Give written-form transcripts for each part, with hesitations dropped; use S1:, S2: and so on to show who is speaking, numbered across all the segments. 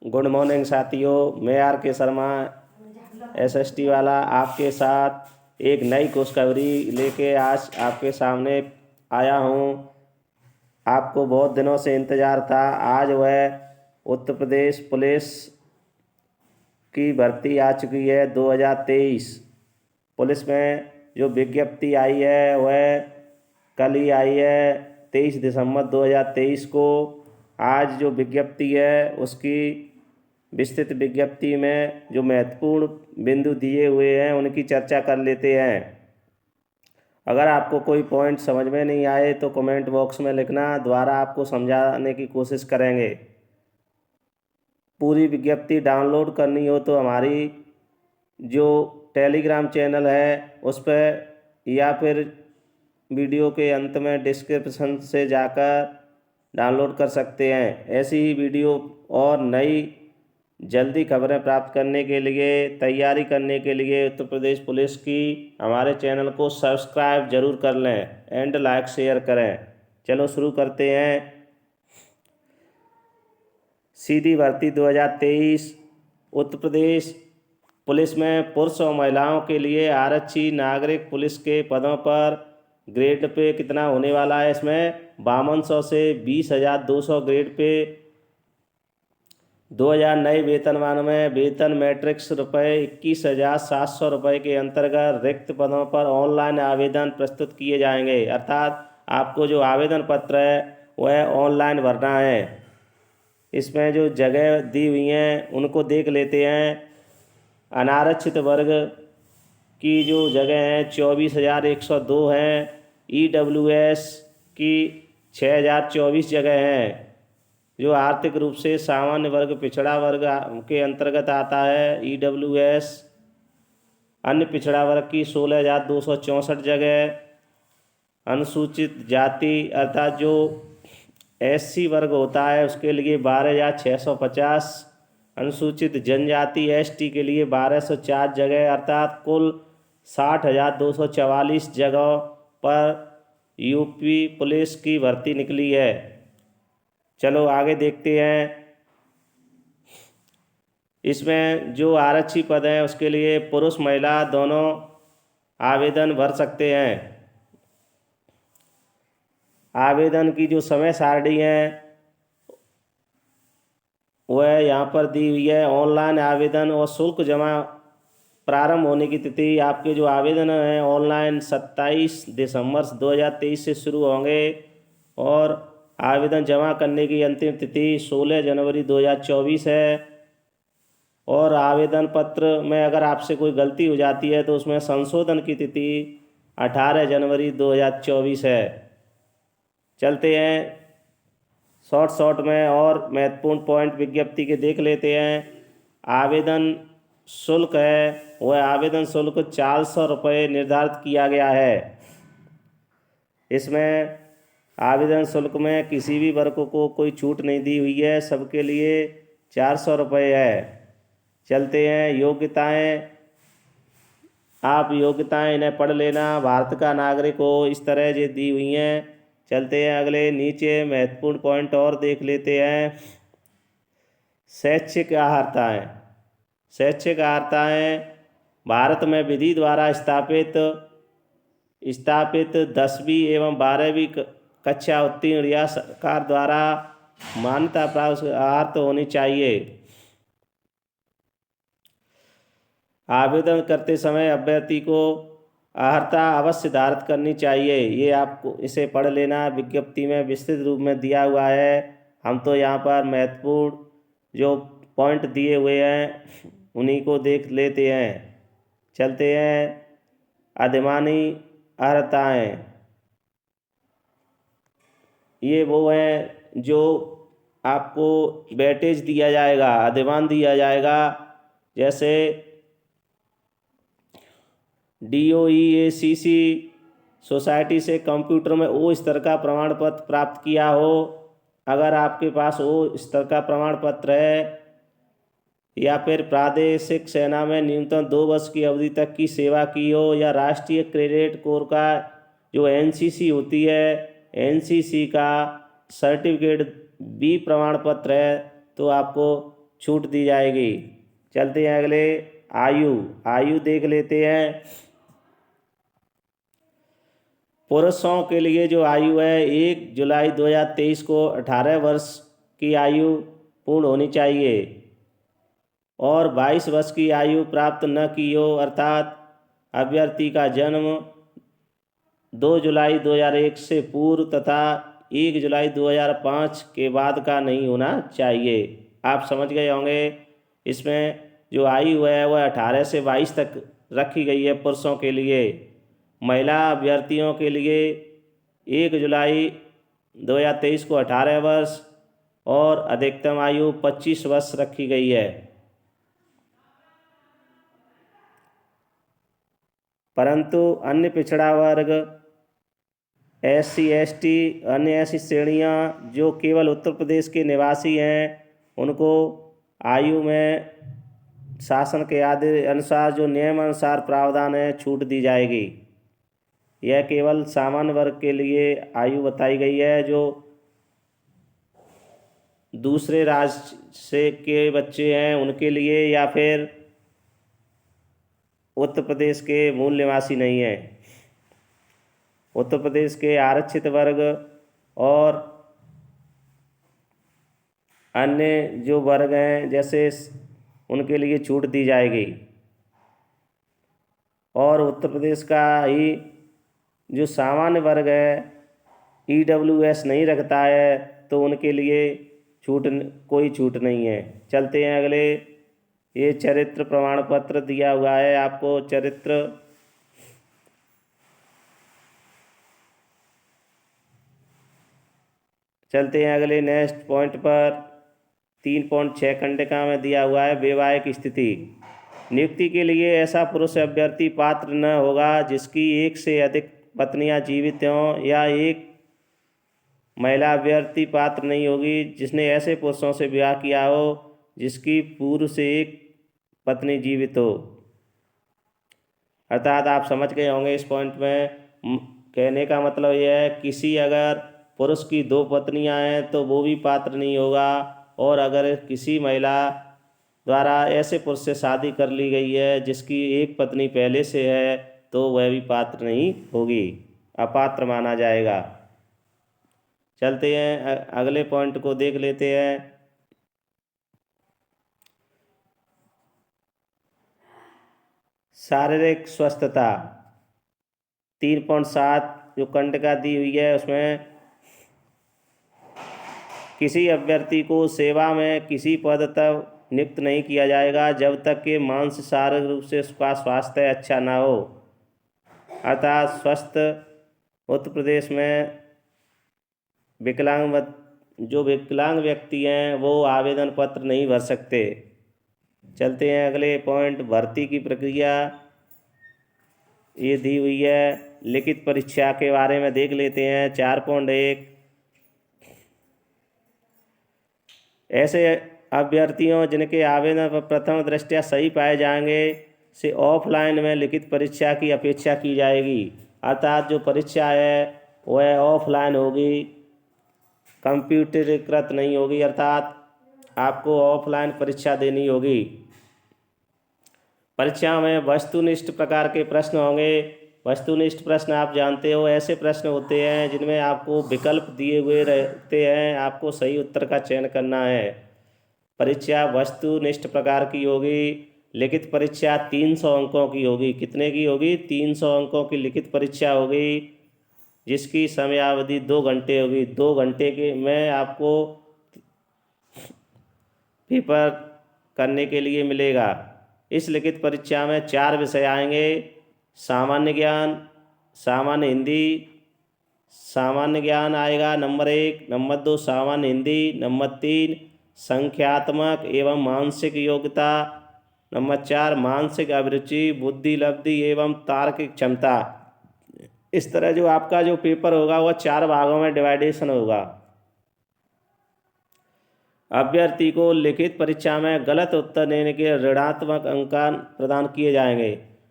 S1: Good morning साथियों, मैं are के शर्मा एसएसटी वाला आपके साथ एक नई खुशखबरी लेके आज आपके सामने आया हूँ। आपको बहुत दिनों से इंतज़ार था। आज वह उत्तर प्रदेश पुलिस की भर्ती आ चुकी है 2023। पुलिस में जो विज्ञप्ति आई है वह कल ही आई है 23 दिसंबर 2023 को। आज जो विज्ञप्ति है उसकी विस्तृत विज्ञप्ति में जो महत्वपूर्ण बिंदु दिए हुए हैं उनकी चर्चा कर लेते हैं। अगर आपको कोई पॉइंट समझ में नहीं आए तो कमेंट बॉक्स में लिखना, दोबारा आपको समझाने की कोशिश करेंगे। पूरी विज्ञप्ति डाउनलोड करनी हो तो हमारी जो टेलीग्राम चैनल है उस पर या फिर वीडियो के अंत में डिस्क्रिप्शन से जाकर डाउनलोड कर सकते हैं। ऐसी ही वीडियो और नई जल्दी खबरें प्राप्त करने के लिए, तैयारी करने के लिए उत्तर प्रदेश पुलिस की हमारे चैनल को सब्सक्राइब जरूर कर लें एंड लाइक शेयर करें। चलो शुरू करते हैं। सीधी भर्ती 2023 उत्तर प्रदेश पुलिस में पुरुष और महिलाओं के लिए आरक्षी नागरिक पुलिस के पदों पर ग्रेड पे कितना होने वाला है। इसमें 5200 से 20,200 ग्रेड पे 2000 नए वेतनमान में वेतन मैट्रिक्स रुपये 21,700 रुपये के अंतर्गत रिक्त पदों पर ऑनलाइन आवेदन प्रस्तुत किए जाएंगे। अर्थात आपको जो आवेदन पत्र है वह ऑनलाइन भरना है। इसमें जो जगह दी हुई हैं उनको देख लेते हैं। अनारक्षित वर्ग की जो जगह हैं 24,102 हैं। EWS की 6,024 जगह हैं। जो आर्थिक रूप से सामान्य वर्ग पिछड़ा वर्ग के अंतर्गत आता है EWS। अन्य पिछड़ा वर्ग की 16,264 जगह। अनुसूचित जाति अर्थात जो SC वर्ग होता है उसके लिए 12,650। अनुसूचित जनजाति ST के लिए 1,204 जगह, अर्थात कुल 60,244 जगह पर यूपी पुलिस की भर्ती निकली है। चलो आगे देखते हैं। इसमें जो आरक्षी पद हैं उसके लिए पुरुष महिला दोनों आवेदन भर सकते हैं। आवेदन की जो समय सारणी है वह यहाँ पर दी हुई है। ऑनलाइन आवेदन और शुल्क जमा प्रारंभ होने की तिथि, आपके जो आवेदन हैं ऑनलाइन 27 दिसंबर 2023 से शुरू होंगे और आवेदन जमा करने की अंतिम तिथि 16 जनवरी 2024 है। और आवेदन पत्र में अगर आपसे कोई गलती हो जाती है तो उसमें संशोधन की तिथि 18 जनवरी 2024 है। चलते हैं शॉर्ट में और महत्वपूर्ण पॉइंट विज्ञप्ति के देख लेते हैं। आवेदन शुल्क है वह आवेदन शुल्क 400 रुपये निर्धारित किया गया है। इसमें आवेदन शुल्क में किसी भी वर्ग को कोई छूट नहीं दी हुई है, सबके लिए 400 रुपये है। चलते हैं योग्यताएं। आप योग्यताएं इन्हें पढ़ लेना। भारत का नागरिक हो इस तरह ये दी हुई हैं। चलते हैं अगले नीचे महत्वपूर्ण पॉइंट और देख लेते हैं। शैक्षिक अर्हताएं। शैक्षिक अर्हताएं भारत में विधि द्वारा स्थापित 10वीं एवं 12वीं कक्षा उत्तीर्ण या सरकार द्वारा मान्यता प्राप्त अर्हता होनी चाहिए। आवेदन करते समय अभ्यर्थी को अर्हता अवश्य धारित करनी चाहिए। ये आपको इसे पढ़ लेना, विज्ञप्ति में विस्तृत रूप में दिया हुआ है। हम तो यहाँ पर महत्वपूर्ण जो पॉइंट दिए हुए हैं उन्हीं को देख लेते हैं। चलते हैं अधिमानी अर्हताएं। ये वो हैं जो आपको वेटेज दिया जाएगा, अधिमान दिया जाएगा। जैसे DOEACC सोसाइटी से कंप्यूटर में O स्तर का प्रमाण पत्र प्राप्त किया हो। अगर आपके पास O स्तर का प्रमाण पत्र है या फिर प्रादेशिक सेना में न्यूनतम 2 वर्ष की अवधि तक की सेवा की हो, या राष्ट्रीय क्रेडिट कोर का जो NCC होती है NCC का सर्टिफिकेट B प्रमाण पत्र है तो आपको छूट दी जाएगी। चलते हैं अगले, आयु। आयु देख लेते हैं। पुरुषों के लिए जो आयु है 1 जुलाई 2023 को 18 वर्ष की आयु पूर्ण होनी चाहिए और 22 वर्ष की आयु प्राप्त न की हो, अर्थात अभ्यर्थी का जन्म 2 जुलाई 2001 से पूर्व तथा 1 जुलाई 2005 के बाद का नहीं होना चाहिए। आप समझ गए होंगे। इसमें जो आयु है वह 18 से 22 तक रखी गई है पुरुषों के लिए। महिला अभ्यर्थियों के लिए 1 जुलाई 2023 को 18 वर्ष और अधिकतम आयु 25 वर्ष रखी गई है। परंतु अन्य पिछड़ा वर्ग, SC ST, अन्य ऐसी श्रेणियां जो केवल उत्तर प्रदेश के निवासी हैं, उनको आयु में शासन के आदेश अनुसार जो नियम अनुसार प्रावधान है छूट दी जाएगी। यह केवल सामान्य वर्ग के लिए आयु बताई गई है। जो दूसरे राज्य से के बच्चे हैं उनके लिए, या फिर उत्तर प्रदेश के मूल निवासी नहीं हैं। उत्तर प्रदेश के आरक्षित वर्ग और अन्य जो वर्ग हैं जैसे उनके लिए छूट दी जाएगी। और उत्तर प्रदेश का ही जो सामान्य वर्ग है EWS नहीं रखता है तो उनके लिए कोई छूट नहीं है। चलते हैं अगले, ये चरित्र प्रमाण पत्र दिया हुआ है आपको। चरित्र चलते हैं अगले नेक्स्ट पॉइंट पर। 3.6 खंडिका में दिया हुआ है वैवाहिक स्थिति। नियुक्ति के लिए ऐसा पुरुष अभ्यर्थी पात्र न होगा जिसकी एक से अधिक पत्नियां जीवित हों, या एक महिला अभ्यर्थी पात्र नहीं होगी जिसने ऐसे पुरुषों से विवाह किया हो जिसकी पूर्व से एक पत्नी जीवित हो। अर्थात आप समझ गए होंगे इस पॉइंट में। कहने का मतलब यह है, किसी अगर पुरुष की 2 पत्नियां हैं तो वो भी पात्र नहीं होगा, और अगर किसी महिला द्वारा ऐसे पुरुष से शादी कर ली गई है जिसकी एक पत्नी पहले से है तो वह भी पात्र नहीं होगी, अपात्र माना जाएगा। चलते हैं अगले पॉइंट को देख लेते हैं। शारीरिक स्वस्थता 3.7 जो खंडिका दी हुई है उसमें किसी अभ्यर्थी को सेवा में किसी पद तक नियुक्त नहीं किया जाएगा जब तक कि मानसिक शारीरिक रूप से उसका स्वास्थ्य अच्छा ना हो। अर्थात स्वस्थ उत्तर प्रदेश में जो विकलांग व्यक्ति हैं वो आवेदन पत्र नहीं भर सकते। चलते हैं अगले पॉइंट, भर्ती की प्रक्रिया ये दी हुई है। लिखित परीक्षा के बारे में देख लेते हैं। 4.1 ऐसे अभ्यर्थियों जिनके आवेदन पर प्रथम दृष्टया सही पाए जाएंगे से ऑफलाइन में लिखित परीक्षा की अपेक्षा की जाएगी। अर्थात जो परीक्षा है वह ऑफलाइन होगी, कंप्यूटरीकृत नहीं होगी। अर्थात आपको ऑफलाइन परीक्षा देनी होगी। परीक्षा में वस्तुनिष्ठ प्रकार के प्रश्न होंगे। वस्तुनिष्ठ प्रश्न आप जानते हो, ऐसे प्रश्न होते हैं जिनमें आपको विकल्प दिए हुए रहते हैं, आपको सही उत्तर का चयन करना है। परीक्षा वस्तुनिष्ठ प्रकार की होगी। लिखित परीक्षा 300 अंकों की होगी। कितने की होगी? 300 अंकों की लिखित परीक्षा होगी जिसकी समयावधि 2 घंटे होगी। 2 घंटे के में आपको पेपर करने के लिए मिलेगा। इस लिखित परीक्षा में 4 विषय आएंगे: सामान्य ज्ञान, सामान्य हिंदी, सामान्य ज्ञान आएगा नंबर 1, नंबर 2 सामान्य हिंदी, नंबर 3 संख्यात्मक एवं मानसिक योग्यता, नंबर 4 मानसिक अभिरुचि, बुद्धि लब्धि एवं तार्किक क्षमता। इस तरह जो आपका जो पेपर होगा वह 4 भागों में डिवाइडेशन होगा। अभ्यर्थी को लिखित परीक्षा में गलत उत्तर देने के ऋणात्मक अंक प्रदान किए जाएंगे।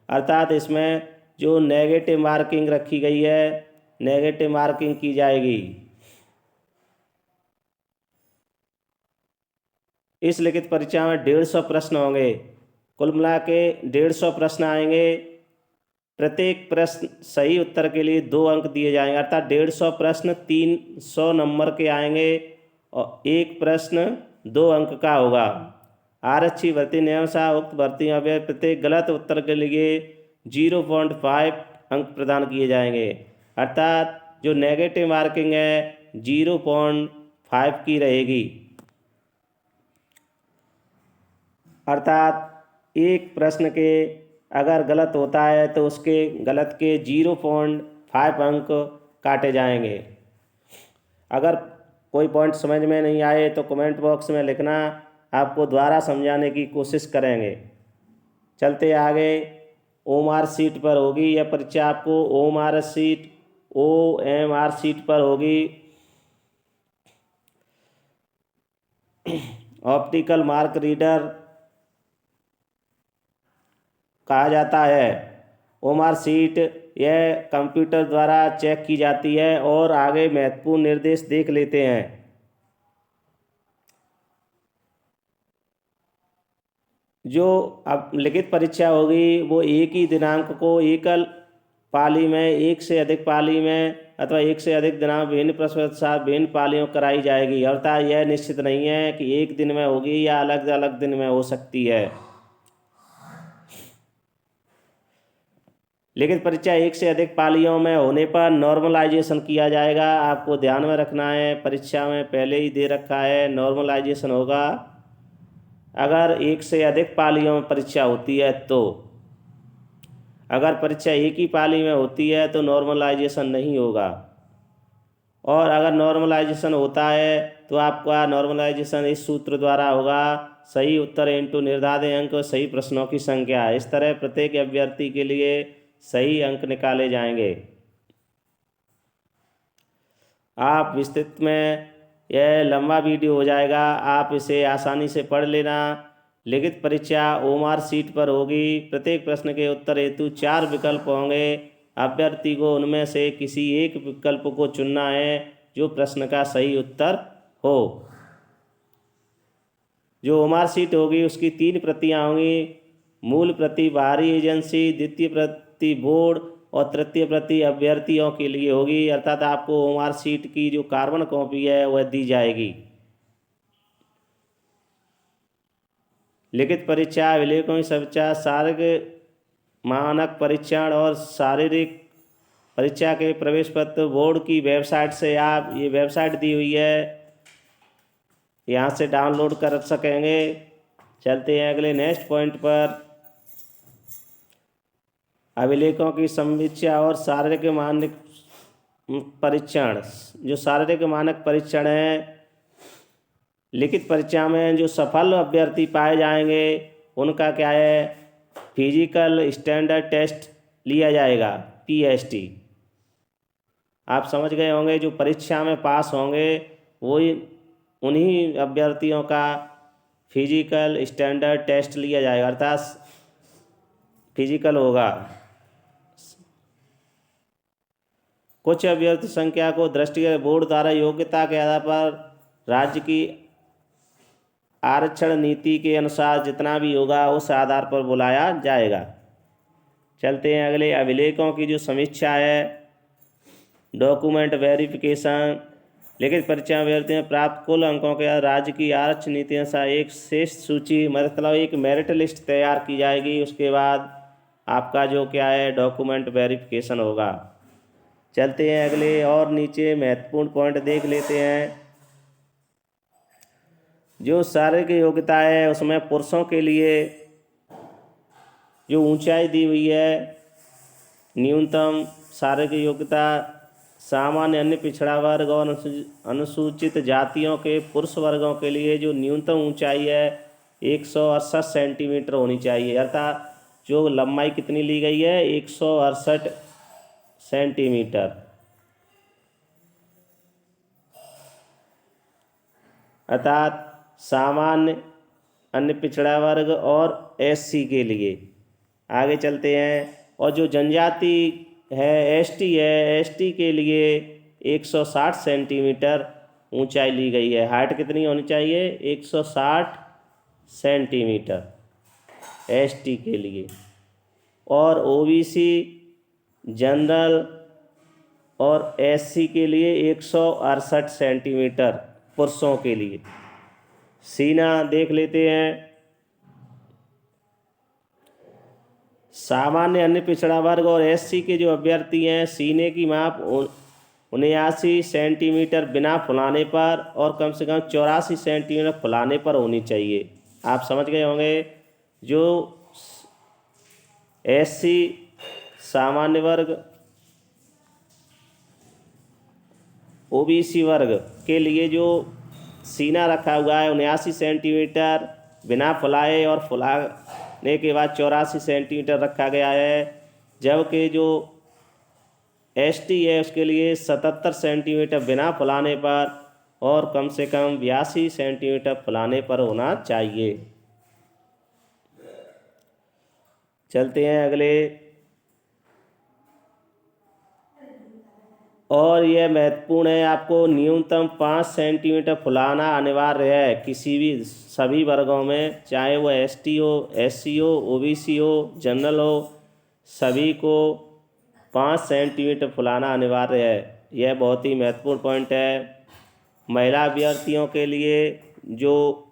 S1: अर्थात इसमें जो नेगेटिव मार्किंग रखी गई है, नेगेटिव मार्किंग की जाएगी। इस लिखित परीक्षा में 150 प्रश्न होंगे। कुल मिला के 150 प्रश्न आएंगे। प्रत्येक प्रश्न सही उत्तर के लिए 2 अंक दिए जाएंगे, अर्थात 150 प्रश्न 300 नंबर के आएंगे और एक प्रश्न 2 अंक का होगा। आरक्षी भर्ती नियमानुसार उक्त भर्ती में प्रत्येक गलत उत्तर के लिए 0.5 अंक प्रदान किए जाएंगे, अर्थात जो नेगेटिव मार्किंग है 0.5 की रहेगी। अर्थात एक प्रश्न के अगर गलत होता है तो उसके गलत के 0.5 अंक काटे जाएंगे। अगर कोई पॉइंट समझ में नहीं आए तो कमेंट बॉक्स में लिखना, आपको दोबारा समझाने की कोशिश करेंगे। चलते आगे। OMR सीट पर होगी यह परीक्षा, आपको OMR सीट पर होगी। ऑप्टिकल मार्क रीडर कहा जाता है। OMR सीट यह कंप्यूटर द्वारा चेक की जाती है और आगे महत्वपूर्ण निर्देश देख लेते हैं। जो अब लिखित परीक्षा होगी वो एक ही दिनांक को एकल पाली में, एक से अधिक पाली में अथवा एक से अधिक दिनांक विभिन्न प्रश्न साथ विभिन्न पालियों कराई जाएगी, अर्थात यह निश्चित नहीं है कि एक दिन में होगी या अलग अलग दिन में हो सकती है। लिखित परीक्षा एक से अधिक पालियों में होने पर नॉर्मलाइजेशन किया जाएगा। आपको ध्यान में रखना है, परीक्षा में पहले ही दे रखा है नॉर्मलाइजेशन होगा अगर एक से अधिक पालियों में परीक्षा होती है तो। अगर परीक्षा एक ही पाली में होती है तो नॉर्मलाइजेशन नहीं होगा, और अगर नॉर्मलाइजेशन होता है तो आपका नॉर्मलाइजेशन इस सूत्र द्वारा होगा, सही उत्तर इंटू निर्धारित अंक सही प्रश्नों की संख्या। इस तरह प्रत्येक अभ्यर्थी के लिए सही अंक निकाले जाएंगे। आप विस्तृत में यह लंबा वीडियो हो जाएगा, आप इसे आसानी से पढ़ लेना। लिखित परीक्षा OMR सीट पर होगी। प्रत्येक प्रश्न के उत्तर हेतु 4 विकल्प होंगे। अभ्यर्थी को उनमें से किसी एक विकल्प को चुनना है जो प्रश्न का सही उत्तर हो। जो OMR सीट होगी उसकी 3 प्रतियां होंगी, मूल प्रति बाहरी एजेंसी, द्वितीय प्रति बोर्ड और तृतीय प्रति अभ्यर्थियों के लिए होगी, अर्थात आपको OMR सीट की जो कार्बन कॉपी है वह दी जाएगी। लिखित परीक्षा, अभिलेखों की समीक्षा, शारीरिक मानक परीक्षण और शारीरिक परीक्षा के प्रवेश पत्र बोर्ड की वेबसाइट से, आप ये वेबसाइट दी हुई है यहाँ से डाउनलोड कर सकेंगे। चलते हैं अगले नेक्स्ट पॉइंट पर। अभिलेखों की समीक्षा और शारीरिक मानक परीक्षण। जो शारीरिक मानक परीक्षण है लिखित परीक्षा में जो सफल अभ्यर्थी पाए जाएंगे उनका क्या है, फिजिकल स्टैंडर्ड टेस्ट लिया जाएगा, PST। आप समझ गए होंगे, जो परीक्षा में पास होंगे वही उन्हीं अभ्यर्थियों का फिजिकल स्टैंडर्ड टेस्ट लिया जाएगा, अर्थात फिजिकल होगा। कुछ अभ्यर्थी संख्या को दृष्टिगत बोर्ड द्वारा योग्यता के आधार पर राज्य की आरक्षण नीति के अनुसार जितना भी होगा उस आधार पर बुलाया जाएगा। चलते हैं अगले। अभिलेखों की जो समीक्षा है, डॉक्यूमेंट वेरिफिकेशन। लिखित परीक्षा अभ्यर्थियों में प्राप्त कुल अंकों के राज्य की आरक्षण नीति अनुसार एक शेष सूची, मतलब एक मेरिट लिस्ट तैयार की जाएगी। उसके बाद आपका जो क्या है डॉक्यूमेंट वेरिफिकेशन होगा। चलते हैं अगले और नीचे महत्वपूर्ण पॉइंट देख लेते हैं। जो शारीरिक योग्यता है उसमें पुरुषों के लिए जो ऊंचाई दी हुई है, न्यूनतम शारीरिक योग्यता सामान्य, अन्य पिछड़ा वर्ग और अनुसूचित जातियों के पुरुष वर्गों के लिए जो न्यूनतम ऊंचाई है 168 सेंटीमीटर होनी चाहिए, अर्थात जो लंबाई कितनी ली गई है 168 सेंटीमीटर। अर्थात सामान्य, अन्य पिछड़ा वर्ग और SC के लिए। आगे चलते हैं। और जो जनजाति है ST है, ST के लिए 160 सेंटीमीटर ऊंचाई ली गई है। हाइट कितनी होनी चाहिए 160 सेंटीमीटर एसटी के लिए, और ओबीसी, जनरल और एससी के लिए 168 सेंटीमीटर पुरुषों के लिए। सीना देख लेते हैं। सामान्य अन्य पिछड़ा वर्ग और एससी के जो अभ्यर्थी हैं, सीने की माप 79 सेंटीमीटर बिना फुलाने पर और कम से कम 84 सेंटीमीटर फुलाने पर होनी चाहिए। आप समझ गए होंगे। जो एससी सामान्य वर्ग, ओबीसी वर्ग के लिए जो सीना रखा हुआ है 79 सेंटीमीटर बिना फुलाए और फुलाने के बाद 84 सेंटीमीटर रखा गया है, जबकि जो एसटी है उसके लिए 77 सेंटीमीटर बिना फुलाने पर और कम से कम 82 सेंटीमीटर फुलाने पर होना चाहिए। चलते हैं अगले। और यह महत्वपूर्ण है, आपको न्यूनतम 5 सेंटीमीटर फुलाना अनिवार्य है किसी भी सभी वर्गों में, चाहे वह एसटी हो, एससी हो, ओबीसी हो, जनरल हो, सभी को 5 सेंटीमीटर फुलाना अनिवार्य है। यह बहुत ही महत्वपूर्ण पॉइंट है। महिला अभ्यर्थियों के लिए जो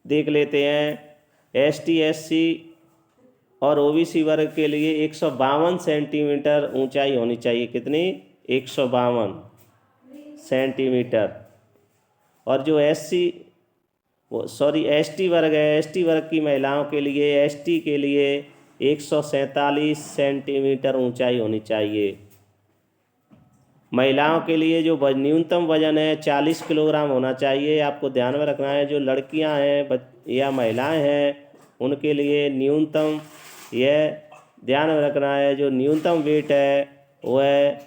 S1: देख लेते हैं, एसटी, एससी और ओबीसी वर्ग के लिए 152 सेंटीमीटर ऊंचाई होनी चाहिए। कितनी? 152 सेंटीमीटर। और जो एसटी वर्ग है, एसटी वर्ग की महिलाओं के लिए, एसटी के लिए 147 सेंटीमीटर ऊंचाई होनी चाहिए। महिलाओं के लिए जो न्यूनतम वजन है 40 किलोग्राम होना चाहिए। आपको ध्यान में रखना है, जो लड़कियां हैं या महिलाएं हैं उनके लिए न्यूनतम, यह ध्यान में रखना है, जो न्यूनतम वेट है वह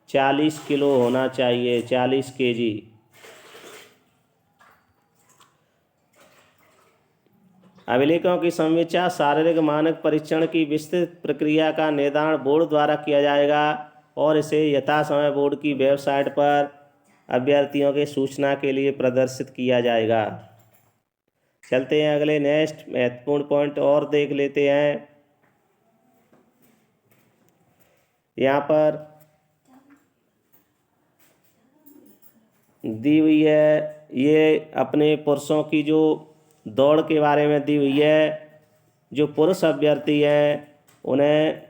S1: 40 किलो होना चाहिए, 40 केजी। अभिलेखों की समीक्षा शारीरिक मानक परीक्षण की विस्तृत प्रक्रिया का निर्धारण बोर्ड द्वारा किया जाएगा और इसे यथासमय बोर्ड की वेबसाइट पर अभ्यर्थियों के सूचना के लिए प्रदर्शित किया जाएगा। चलते हैं अगले नेक्स्ट महत्वपूर्ण पॉइंट और देख लेते हैं। यहाँ पर दी हुई है, ये अपने पुरुषों की जो दौड़ के बारे में दी हुई है। जो पुरुष अभ्यर्थी हैं उन्हें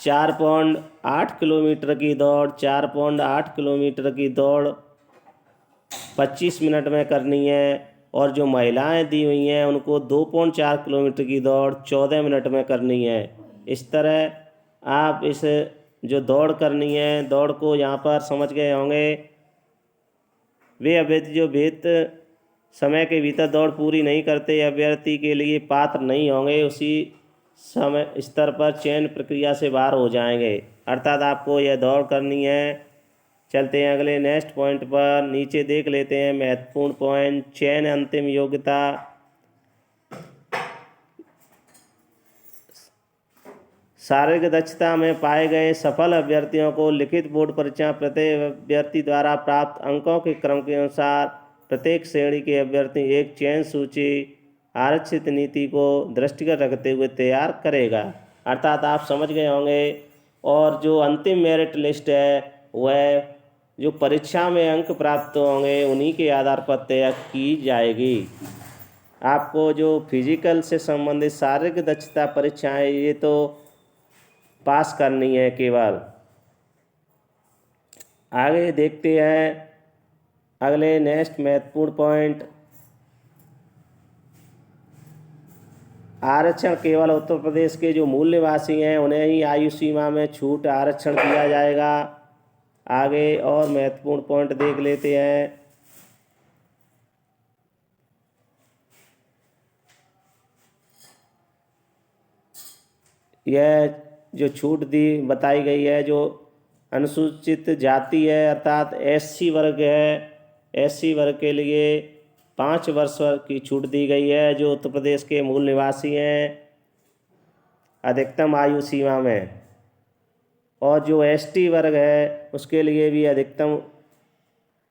S1: 4.8 किलोमीटर की दौड़, 4.8 किलोमीटर की दौड़ 25 मिनट में करनी है। और जो महिलाएं दी हुई हैं उनको 2.4 किलोमीटर की दौड़ 14 मिनट में करनी है। इस तरह आप इस जो दौड़ करनी है, दौड़ को यहाँ पर समझ गए होंगे। वे अभ्यर्थी जो समय के भीतर दौड़ पूरी नहीं करते अभ्यर्थी के लिए पात्र नहीं होंगे, उसी समय स्तर पर चयन प्रक्रिया से बाहर हो जाएंगे। अर्थात आपको यह दौड़ करनी है। चलते हैं अगले नेक्स्ट पॉइंट पर। नीचे देख लेते हैं महत्वपूर्ण पॉइंट। चयन अंतिम योग्यता। शारीरिक दक्षता में पाए गए सफल अभ्यर्थियों को लिखित बोर्ड परीक्षा प्रत्येक अभ्यर्थी द्वारा प्राप्त अंकों के क्रम के अनुसार प्रत्येक श्रेणी के अभ्यर्थी एक चयन सूची आरक्षित नीति को दृष्टिगत रखते हुए तैयार करेगा। अर्थात आप समझ गए होंगे। और जो अंतिम मेरिट लिस्ट है वह जो परीक्षा में अंक प्राप्त होंगे उन्हीं के आधार पर तय की जाएगी। आपको जो फिजिकल से संबंधित शारीरिक दक्षता परीक्षाएं ये तो पास करनी है केवल। आगे देखते हैं अगले नेक्स्ट महत्वपूर्ण पॉइंट। आरक्षण केवल उत्तर प्रदेश के जो मूल निवासी हैं उन्हें ही आयु सीमा में छूट आरक्षण दिया जाएगा। आगे और महत्वपूर्ण पॉइंट देख लेते हैं। यह जो छूट बताई गई है, जो अनुसूचित जाति है अर्थात एससी वर्ग है, एससी वर्ग के लिए 5 वर्ष की छूट दी गई है। जो उत्तर प्रदेश के मूल निवासी हैं अधिकतम आयु सीमा में। और जो एसटी वर्ग है उसके लिए भी अधिकतम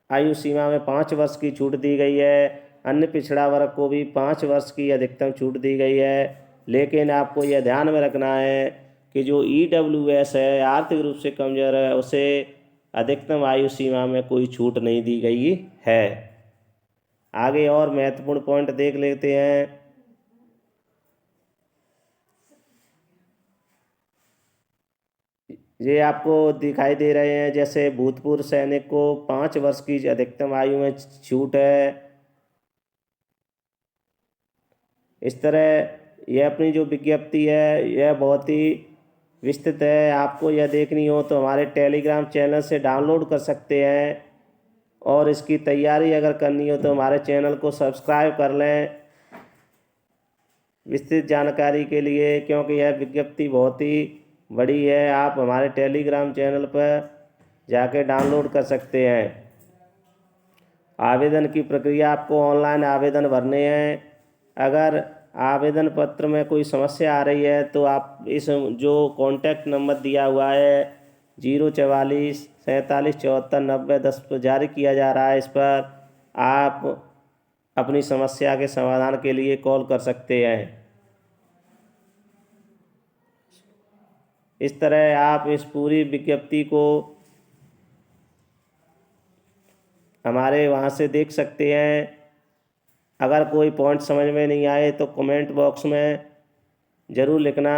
S1: आयु सीमा में 5 वर्ष की छूट दी गई है। अन्य पिछड़ा वर्ग को भी 5 वर्ष की अधिकतम छूट दी गई है। लेकिन आपको यह ध्यान में रखना है कि जो EWS है, आर्थिक रूप से कमजोर है, उसे अधिकतम आयु सीमा में कोई छूट नहीं दी गई है। आगे और महत्वपूर्ण पॉइंट देख लेते हैं। ये आपको दिखाई दे रहे हैं, जैसे भूतपूर्व सैनिक को 5 वर्ष की अधिकतम आयु में छूट है। इस तरह यह अपनी जो विज्ञप्ति है यह बहुत ही विस्तृत है। आपको यह देखनी हो तो हमारे टेलीग्राम चैनल से डाउनलोड कर सकते हैं, और इसकी तैयारी अगर करनी हो तो हमारे चैनल को सब्सक्राइब कर लें विस्तृत जानकारी के लिए, क्योंकि यह विज्ञप्ति बहुत ही बड़ी है। आप हमारे टेलीग्राम चैनल पर जाके डाउनलोड कर सकते हैं। आवेदन की प्रक्रिया, आपको ऑनलाइन आवेदन भरने हैं। अगर आवेदन पत्र में कोई समस्या आ रही है तो आप इस जो कॉन्टैक्ट नंबर दिया हुआ है 044 47 74 90 10 पर जारी किया जा रहा है, इस पर आप अपनी समस्या के समाधान के लिए कॉल कर सकते हैं। इस तरह आप इस पूरी विज्ञप्ति को हमारे वहाँ से देख सकते हैं। अगर कोई पॉइंट समझ में नहीं आए तो कमेंट बॉक्स में ज़रूर लिखना,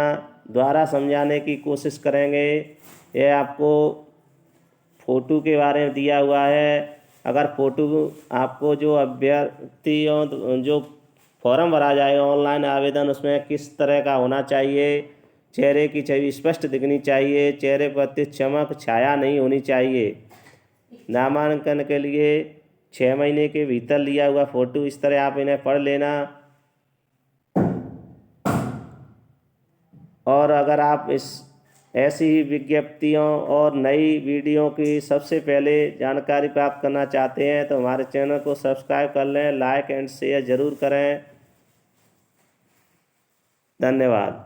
S1: द्वारा समझाने की कोशिश करेंगे। यह आपको फ़ोटो के बारे में दिया हुआ है। अगर फ़ोटो आपको जो अभ्यर्थियों जो फॉर्म भरा जाएगा ऑनलाइन आवेदन, उसमें किस तरह का होना चाहिए, चेहरे की छवि स्पष्ट दिखनी चाहिए, चेहरे पर अत्यधिक चमक छाया नहीं होनी चाहिए। नामांकन के लिए 6 महीने के भीतर लिया हुआ फ़ोटो, इस तरह आप इन्हें पढ़ लेना। और अगर आप ऐसी ही विज्ञप्तियों और नई वीडियो की सबसे पहले जानकारी प्राप्त करना चाहते हैं तो हमारे चैनल को सब्सक्राइब कर लें, लाइक एंड शेयर ज़रूर करें। धन्यवाद।